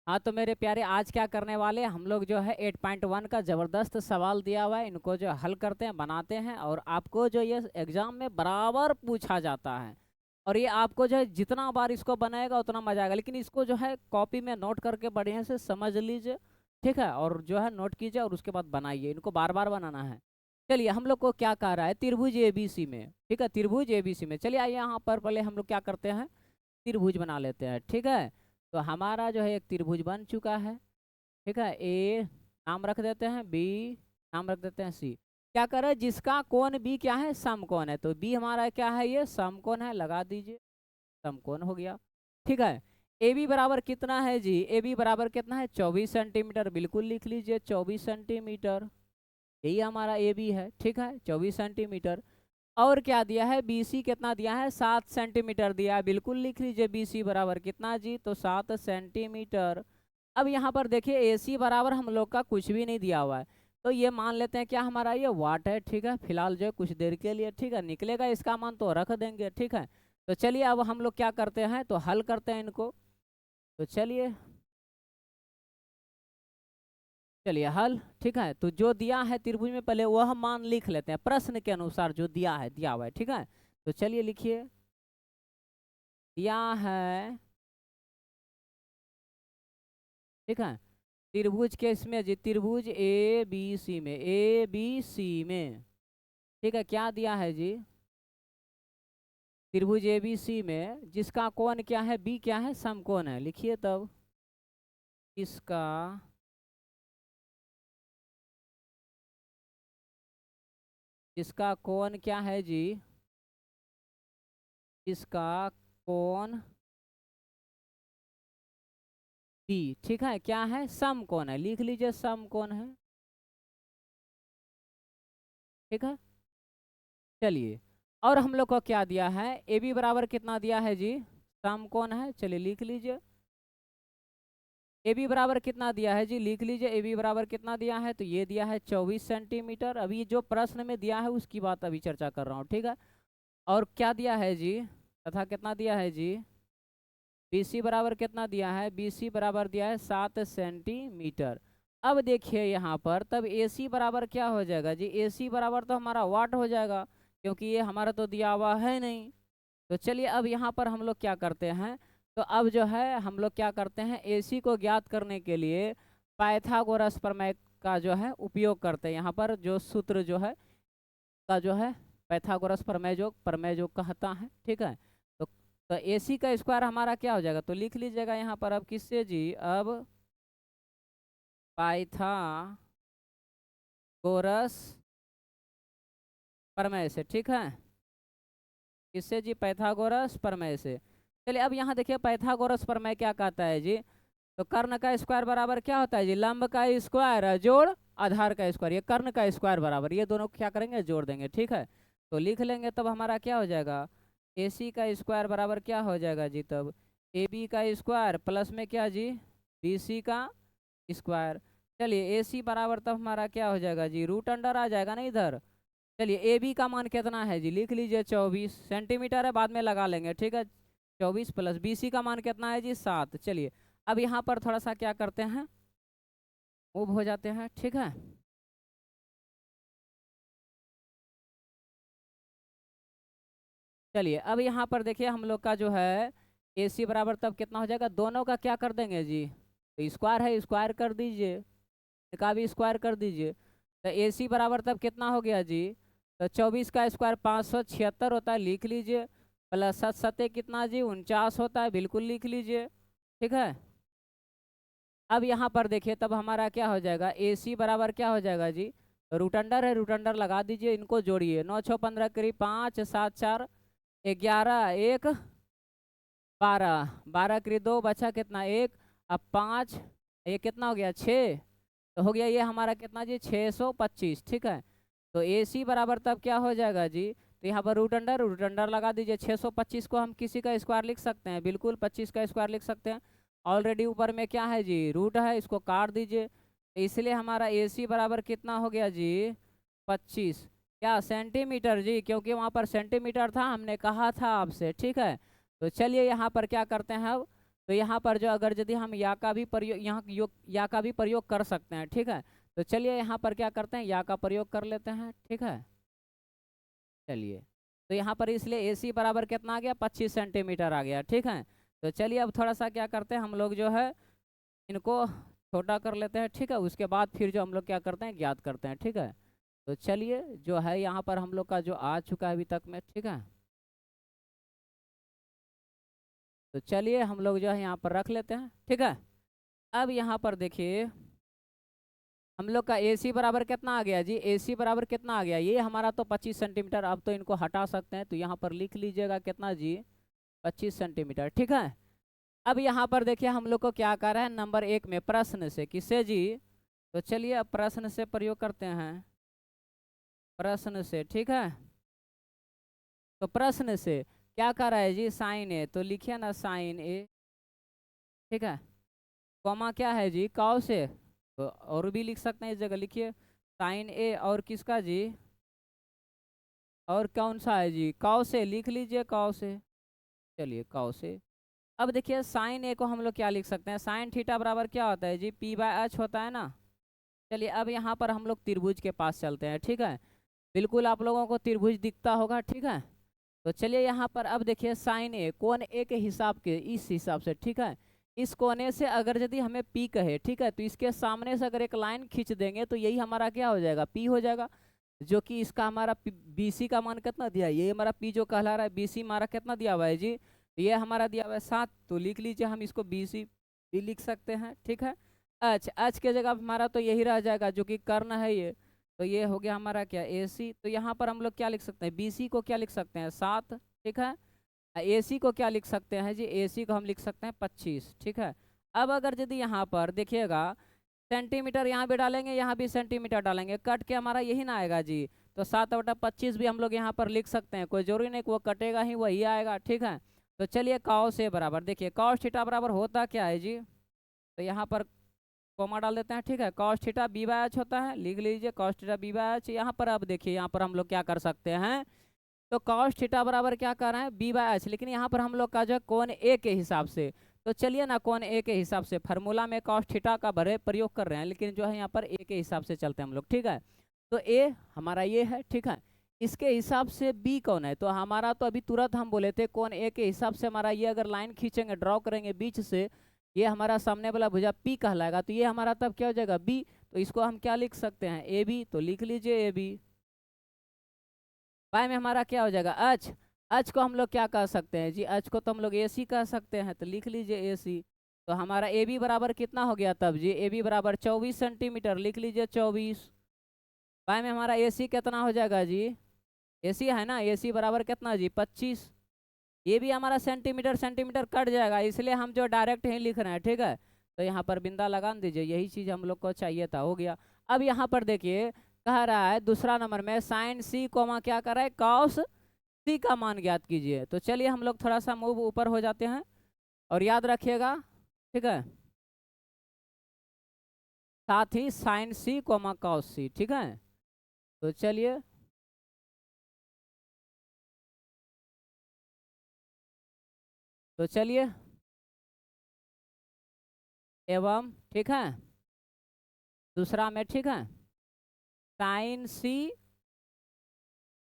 हाँ तो मेरे प्यारे, आज क्या करने वाले हैं हम लोग जो है 8.1 का ज़बरदस्त सवाल दिया हुआ है, इनको जो हल करते हैं, बनाते हैं, और आपको जो ये एग्जाम में बराबर पूछा जाता है। और ये आपको जो है जितना बार इसको बनाएगा उतना मजा आएगा, लेकिन इसको जो है कॉपी में नोट करके बढ़िया से समझ लीजिए। ठीक है, और जो है नोट कीजिए और उसके बाद बनाइए, इनको बार बार बनाना है। चलिए, हम लोग को क्या कह रहा है, त्रिभुज एबीसी में। ठीक है, त्रिभुज एबीसी में, चलिए आइए यहाँ पर पहले हम लोग क्या करते हैं, त्रिभुज बना लेते हैं। ठीक है, तो हमारा जो है एक त्रिभुज बन चुका है। ठीक है, ए नाम रख देते हैं, बी नाम रख देते हैं, सी। क्या कर रहे हैं, जिसका कोण बी क्या है, समकोण है, तो बी हमारा क्या है, ये समकोण है, लगा दीजिए, समकोण हो गया। ठीक है, ए बी बराबर कितना है जी, ए बी बराबर कितना है, 24 सेंटीमीटर, बिल्कुल लिख लीजिए 24 सेंटीमीटर, यही हमारा ए बी है। ठीक है, 24 सेंटीमीटर। और क्या दिया है, BC कितना दिया है, 7 सेंटीमीटर दिया है, बिल्कुल लिख लीजिए BC बराबर कितना जी, तो 7 सेंटीमीटर। अब यहाँ पर देखिए AC बराबर हम लोग का कुछ भी नहीं दिया हुआ है, तो ये मान लेते हैं क्या हमारा ये वाट है। ठीक है, फिलहाल जो है कुछ देर के लिए, ठीक है, निकलेगा इसका मान तो रख देंगे। ठीक है, तो चलिए अब हम लोग क्या करते हैं, तो हल करते हैं इनको। तो चलिए चलिए हल। ठीक है, तो जो दिया है त्रिभुज में पहले वह मान लिख लेते हैं, प्रश्न के अनुसार जो दिया है, दिया हुआ है। ठीक है, तो चलिए लिखिए, दिया है। ठीक है, त्रिभुज के इसमें जी, त्रिभुज ए बी सी में, ए बी सी में। ठीक है, क्या दिया है जी, त्रिभुज ए बी सी में जिसका कोण क्या है, बी क्या है, समकोण है, लिखिए तब, इसका इसका कोण क्या है जी, इसका कोण बी, ठीक है, क्या है, समकोण है, लिख लीजिए समकोण है। ठीक है, चलिए, और हम लोग को क्या दिया है, ए बी बराबर कितना दिया है जी, समकोण है, चलिए लिख लीजिए। ए बी बराबर कितना दिया है जी, लिख लीजिए, ए बी बराबर कितना दिया है, तो ये दिया है 24 सेंटीमीटर। अभी जो प्रश्न में दिया है उसकी बात अभी चर्चा कर रहा हूँ। ठीक है, और क्या दिया है जी, तथा कितना दिया है जी, BC बराबर कितना दिया है, BC बराबर दिया है 7 सेंटीमीटर। अब देखिए यहाँ पर तब AC बराबर क्या हो जाएगा जी, AC बराबर तो हमारा वाट हो जाएगा, क्योंकि ये हमारा तो दिया हुआ है नहीं। तो चलिए अब यहाँ पर हम लोग क्या करते हैं, तो अब जो है हम लोग क्या करते हैं, AC को ज्ञात करने के लिए पाइथागोरस प्रमेय का जो है उपयोग करते हैं। यहाँ पर जो सूत्र जो है का जो है पाइथागोरस प्रमेय जो कहता है। ठीक है, तो AC का स्क्वायर हमारा क्या हो जाएगा, तो लिख लीजिएगा यहाँ पर, अब किससे जी, अब पाइथागोरस प्रमेय से। ठीक है, किससे जी, पाइथागोरस प्रमेय से। चलिए अब यहाँ देखिए पाइथागोरस प्रमेय क्या कहता है जी, तो कर्ण का स्क्वायर बराबर क्या होता है जी, लंब का स्क्वायर जोड़ आधार का स्क्वायर, ये कर्ण का स्क्वायर बराबर, ये दोनों क्या करेंगे, जोड़ देंगे। ठीक है, तो लिख लेंगे, तब हमारा क्या हो जाएगा, AC का स्क्वायर बराबर क्या हो जाएगा जी, तब AB का स्क्वायर प्लस में क्या जी, BC का स्क्वायर। चलिए AC बराबर तब हमारा क्या हो जाएगा जी, रूट अंडर आ जाएगा ना इधर। चलिए AB का मान कितना है जी, लिख लीजिए 24 सेंटीमीटर है, बाद में लगा लेंगे। ठीक है, 24 प्लस BC का मान कितना है जी, 7। चलिए अब यहाँ पर थोड़ा सा क्या करते हैं, मूव हो जाते हैं। ठीक है, चलिए अब यहाँ पर देखिए हम लोग का जो है AC बराबर तब कितना हो जाएगा, दोनों का क्या कर देंगे जी, तो स्क्वायर है, स्क्वायर कर दीजिए, का भी स्क्वायर कर दीजिए। तो AC बराबर तब कितना हो गया जी, तो 24 का स्क्वायर 576 होता है, लिख लीजिए, प्लस 7 सत्ते कितना जी, 49 होता है, बिल्कुल लिख लीजिए। ठीक है, अब यहाँ पर देखिए तब हमारा क्या हो जाएगा, AC बराबर क्या हो जाएगा जी, रूट अंडर है, रूट अंडर लगा दीजिए, इनको जोड़िए, 9 6 15 करीब 5 7 4 11 1 12, 12 करीब 2 बचा कितना, एक, अब 5, ये कितना हो गया, 6, तो हो गया ये हमारा कितना जी, 625। ठीक है, तो AC बराबर तब क्या हो जाएगा जी, तो यहाँ पर रूट अंडर लगा दीजिए, 625 को हम किसी का स्क्वायर लिख सकते हैं, बिल्कुल 25 का स्क्वायर लिख सकते हैं। ऑलरेडी ऊपर में क्या है जी, रूट है, इसको काट दीजिए, तो इसलिए हमारा AC बराबर कितना हो गया जी, 25, क्या सेंटीमीटर जी, क्योंकि वहाँ पर सेंटीमीटर था, हमने कहा था आपसे। ठीक है, तो चलिए यहाँ पर क्या करते हैं अब, तो यहाँ पर जो अगर यदि हम या का भी प्रयोग या का भी प्रयोग कर सकते हैं, ठीक है। तो चलिए यहाँ पर क्या करते हैं, या का प्रयोग कर लेते हैं, ठीक है। चलिए, तो यहाँ पर इसलिए AC बराबर कितना आ गया, 25 सेंटीमीटर आ गया, ठीक है। तो चलिए अब थोड़ा सा क्या करते हैं हम लोग जो है इनको छोटा कर लेते हैं, ठीक है। उसके बाद फिर जो हम लोग क्या करते हैं ज्ञात करते हैं, ठीक है। तो चलिए जो है यहाँ पर हम लोग का जो आ चुका है अभी तक में, ठीक है। तो चलिए हम लोग जो है यहाँ पर रख लेते हैं, ठीक है। अब यहाँ पर देखिए हम लोग का AC बराबर कितना आ गया जी, AC बराबर कितना आ गया, ये हमारा तो 25 सेंटीमीटर। अब तो इनको हटा सकते हैं, तो यहाँ पर लिख लीजिएगा कितना जी, 25 सेंटीमीटर, ठीक है। अब यहाँ पर देखिए हम लोग को क्या कर रहा है, नंबर 1 में प्रश्न से, किससे जी। तो चलिए अब प्रश्न से प्रयोग करते हैं, प्रश्न से, ठीक है। तो प्रश्न से क्या कर रहा है जी, साइन ए, तो लिखिए ना साइन ए, ठीक है। कॉमा क्या है जी, काउ से, तो और भी लिख सकते हैं इस जगह, लिखिए साइन ए और किसका जी, और कौन सा है जी, काउ से, लिख लीजिए काउ से। चलिए काउ से। अब देखिए साइन ए को हम लोग क्या लिख सकते हैं, साइन थीटा बराबर क्या होता है जी, P/H होता है ना। चलिए अब यहाँ पर हम लोग त्रिभुज के पास चलते हैं, ठीक है। बिल्कुल आप लोगों को त्रिभुज दिखता होगा, ठीक है। तो चलिए यहाँ पर अब देखिए साइन ए कोण ए के हिसाब के, इस हिसाब से, ठीक है। इस कोने से अगर यदि हमें P कहे, ठीक है, तो इसके सामने से अगर एक लाइन खींच देंगे तो यही हमारा क्या हो जाएगा, P हो जाएगा। जो कि इसका हमारा BC का मान कितना दिया है, ये हमारा P जो कहला रहा है, BC हमारा कितना दिया हुआ है जी, ये हमारा दिया हुआ है 7। तो लिख लीजिए हम इसको BC भी लिख सकते हैं, ठीक है। एच के जगह हमारा तो यही रह जाएगा जो कि कर्ण है ये, तो ये हो गया हमारा क्या, AC। तो यहाँ पर हम लोग क्या लिख सकते हैं, BC को क्या लिख सकते हैं 7, ठीक है। AC को क्या लिख सकते हैं जी, AC को हम लिख सकते हैं 25, ठीक है। अब अगर यदि यहाँ पर देखिएगा सेंटीमीटर यहाँ भी डालेंगे, यहाँ भी सेंटीमीटर डालेंगे, कट के हमारा यही ना आएगा जी। तो 7/25 भी हम लोग यहाँ पर लिख सकते हैं, कोई जरूरी नहीं कि वो कटेगा ही वही आएगा, ठीक है। तो चलिए कॉस ए बराबर, देखिए कॉस थीटा बराबर होता क्या है जी, तो यहाँ पर कॉमा डाल देते हैं, ठीक है। कॉस थीटा B/H होता है, लिख लीजिए कॉस थीटा B/H। यहाँ पर अब देखिए यहाँ पर हम लोग क्या कर सकते हैं, तो कॉस थीटा बराबर क्या कर रहे हैं B/H, लेकिन यहाँ पर हम लोग का जो कोण ए के हिसाब से, तो चलिए ना कोण ए के हिसाब से, फार्मूला में कॉस थीटा का भरे प्रयोग कर रहे हैं, लेकिन जो है यहाँ पर ए के हिसाब से चलते हैं हम लोग, ठीक है। तो ए हमारा ये है, ठीक है। इसके हिसाब से बी कौन है, तो हमारा तो अभी तुरंत हम बोले थे कोण ए के हिसाब से हमारा ये अगर लाइन खींचेंगे, ड्रॉ करेंगे बीच से, ये हमारा सामने वाला भुजा पी कहलाएगा, तो ये हमारा तब क्या हो जाएगा बी। तो इसको हम क्या लिख सकते हैं, ए बी, तो लिख लीजिए ए बी। बाय में हमारा क्या हो जाएगा एच, एच को हम लोग क्या कह सकते हैं जी, एच को तो हम लोग AC कह सकते हैं, तो लिख लीजिए AC। तो हमारा ए बी बराबर कितना हो गया तब जी, ए बी बराबर 24 सेंटीमीटर, लिख लीजिए 24। बाय में हमारा AC कितना हो जाएगा जी, AC है ना, AC बराबर कितना जी 25। ये भी हमारा सेंटीमीटर सेंटीमीटर कट जाएगा, इसलिए हम जो डायरेक्ट ही लिख रहे हैं, ठीक है। तो यहाँ पर बिंदा लगा दीजिए, यही चीज़ हम लोग को चाहिए था, हो गया। अब यहाँ पर देखिए कह रहा है दूसरा नंबर में साइन C कोमा क्या कर रहा है, कॉस C का मान ज्ञात कीजिए। तो चलिए हम लोग थोड़ा सा मूव ऊपर हो जाते हैं, और याद रखिएगा, ठीक है, साथ ही sine C comma cos C, ठीक है। तो चलिए एवं, ठीक है, दूसरा में, ठीक है, साइन C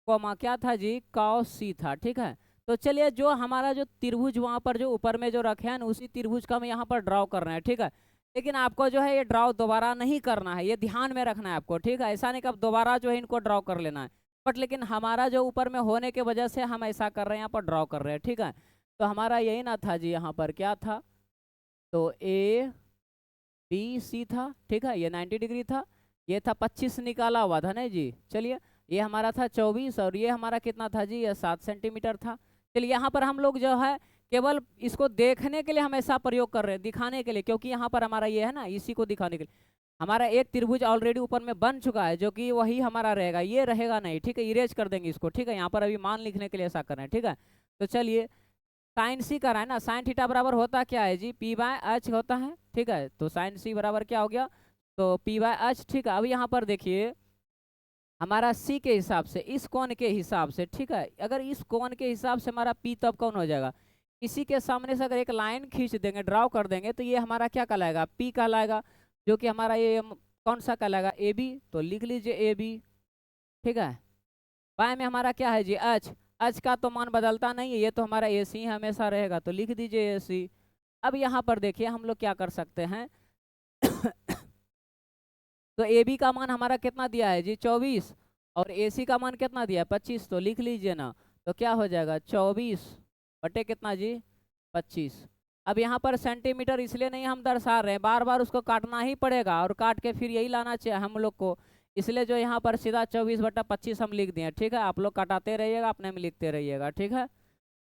कोमा क्या था जी, कॉस C था, ठीक है। तो चलिए जो हमारा जो त्रिभुज वहां पर जो ऊपर में जो रखे हैं ना, उसी त्रिभुज का हम यहाँ पर ड्रॉ कर रहे हैं, ठीक है। लेकिन आपको जो है ये ड्रॉ दोबारा नहीं करना है, ये ध्यान में रखना है आपको, ठीक है। ऐसा नहीं कि अब दोबारा जो है इनको ड्रॉ कर लेना है, बट लेकिन हमारा जो ऊपर में होने की वजह से हम ऐसा कर रहे हैं, यहाँ पर ड्रॉ कर रहे हैं, ठीक है। तो हमारा यही ना था जी, यहाँ पर क्या था, तो ABC था, ठीक है, ये 90 डिग्री था, ये था 25 निकाला हुआ था ना जी। चलिए ये हमारा था 24, और ये हमारा कितना था जी, ये 7 सेंटीमीटर था। चलिए यहाँ पर हम लोग जो है केवल इसको देखने के लिए हम ऐसा प्रयोग कर रहे हैं, दिखाने के लिए, क्योंकि यहाँ पर हमारा ये है ना, इसी को दिखाने के लिए हमारा एक त्रिभुज ऑलरेडी ऊपर में बन चुका है, जो कि वही हमारा रहेगा, ये रहेगा नहीं, ठीक है, इरेज कर देंगे इसको, ठीक है। यहाँ पर अभी मान लिखने के लिए ऐसा कर रहे हैं, ठीक है। तो चलिए साइन C कर रहा है ना, साइन थीटा बराबर होता क्या है जी, P/H होता है, ठीक है। तो साइन C बराबर क्या हो गया, तो P/H, ठीक है। अब यहाँ पर देखिए हमारा C के हिसाब से, इस कोण के हिसाब से, ठीक है, अगर इस कोण के हिसाब से हमारा P, तब कौन हो जाएगा, इसी के सामने से अगर एक लाइन खींच देंगे, ड्रॉ कर देंगे, तो ये हमारा क्या कहलाएगा, पी कहलाएगा, जो कि हमारा ये कौन सा कहलाएगा, ए बी। तो लिख लीजिए ए बी, ठीक है। बाएं में हमारा क्या है जी, एच। एच का तो मान बदलता नहीं है, ये तो हमारा ए सी हमेशा रहेगा, तो लिख दीजिए ए सी। अब यहाँ पर देखिए हम लोग क्या कर सकते हैं तो ए बी का मान हमारा कितना दिया है जी, 24, और ए सी का मान कितना दिया है, 25, तो लिख लीजिए ना। तो क्या हो जाएगा, 24 बटे कितना जी, 25। अब यहाँ पर सेंटीमीटर इसलिए नहीं हम दर्शा रहे हैं, बार बार उसको काटना ही पड़ेगा, और काट के फिर यही लाना चाहिए हम लोग को, इसलिए जो यहाँ पर सीधा 24/25 हम लिख दिए, ठीक है। आप लोग काटाते रहिएगा, अपने में लिखते रहिएगा, ठीक है।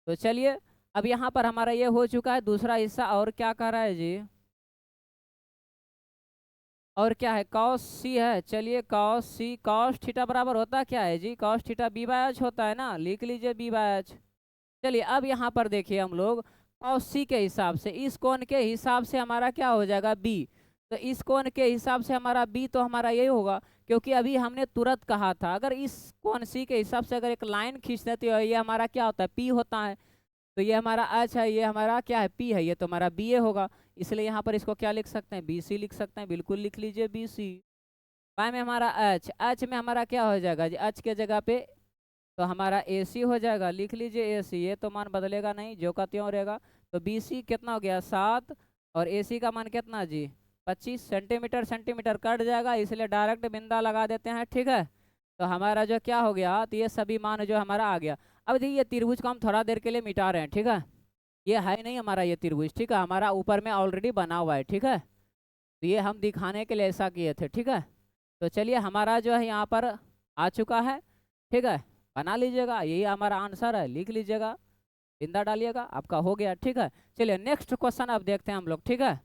तो चलिए, अब यहाँ पर हमारा ये हो चुका है दूसरा हिस्सा, और क्या कह रहा है जी, और क्या है, कॉस सी है। चलिए कॉस सी, कॉस थीटा बराबर होता क्या है जी, cos theta B by H होता है ना, लिख लीजिए बी बाय एच। चलिए अब यहाँ पर देखिए हम लोग कॉस सी के हिसाब से, इस कोण के हिसाब से हमारा क्या हो जाएगा, बी। तो इस कोण के हिसाब से हमारा बी, तो हमारा ये होगा, क्योंकि अभी हमने तुरंत कहा था अगर इस कोण सी के हिसाब से अगर एक लाइन खींच देती है, ये हमारा क्या होता है, पी होता है। तो ये हमारा एच है, ये हमारा क्या है, पी है, ये तो हमारा बी ए होगा, इसलिए यहाँ पर इसको क्या लिख सकते हैं, बी सी लिख सकते हैं, बिल्कुल लिख लीजिए बी सी। बाय में हमारा एच, एच में हमारा क्या हो जाएगा जी, एच के जगह पे तो हमारा ए सी हो जाएगा, लिख लीजिए ए सी, ये तो मान बदलेगा नहीं, जो का त्यों रहेगा। तो बी सी कितना हो गया, 7, और ए सी का मान कितना जी, 25 सेंटीमीटर, सेंटीमीटर कट जाएगा, इसलिए डायरेक्ट बिंदा लगा देते हैं, ठीक है। तो हमारा जो क्या हो गया, तो ये सभी मान जो हमारा आ गया। अब देखिए ये त्रिभुज को हम थोड़ा देर के लिए मिटा रहे हैं, ठीक है। ये है नहीं हमारा ये त्रिभुज, ठीक है, हमारा ऊपर में ऑलरेडी बना हुआ है, ठीक है। तो ये हम दिखाने के लिए ऐसा किए थे, ठीक है। तो चलिए हमारा जो है यहाँ पर आ चुका है, ठीक है। बना लीजिएगा, यही हमारा आंसर है, लिख लीजिएगा, बिंदा डालिएगा, आपका हो गया, ठीक है। चलिए नेक्स्ट क्वेश्चन अब देखते हैं हम लोग, ठीक है।